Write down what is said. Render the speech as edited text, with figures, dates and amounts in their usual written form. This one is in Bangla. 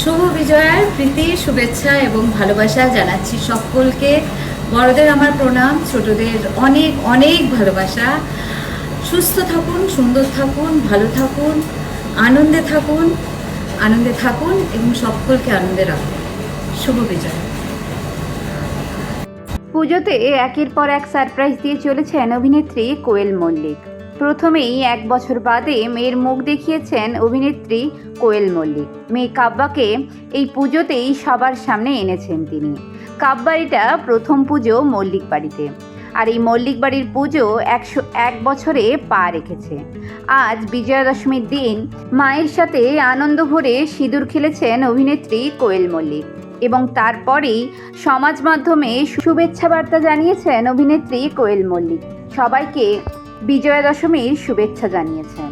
শুভ বিজয়ার প্রীতি শুভেচ্ছা এবং ভালোবাসা জানাচ্ছি সকলকে। বড়দের আমার প্রণাম, ছোটদের অনেক অনেক ভালোবাসা। সুস্থ থাকুন, সুন্দর থাকুন, ভালো থাকুন, আনন্দে থাকুন, এবং সকলকে আনন্দে রাখুন। শুভ বিজয়। পুজোতে একের পর এক সারপ্রাইজ দিয়ে চলেছেন অভিনেত্রী কোয়েল মল্লিক। প্রথমেই 1 বছর বাদে মেয়ের মুখ দেখিয়েছেন অভিনেত্রী কোয়েল মল্লিক। মেয়ে কাব্যাকে এই পুজোতেই সবার সামনে এনেছেন তিনি। কাব্যারিটা প্রথম পুজো মল্লিক বাড়িতে, আর এই মল্লিক বাড়ির পুজো 101 বছরে পা রেখেছে। আজ বিজয়া দশমীর দিন মায়ের সাথে আনন্দ ভরে সিঁদুর খেলেছেন অভিনেত্রী কোয়েল মল্লিক, এবং তারপরেই সমাজ মাধ্যমে শুভেচ্ছা বার্তা জানিয়েছেন অভিনেত্রী কোয়েল মল্লিক। সবাইকে বিজয়া দশমীর শুভেচ্ছা জানিয়েছেন।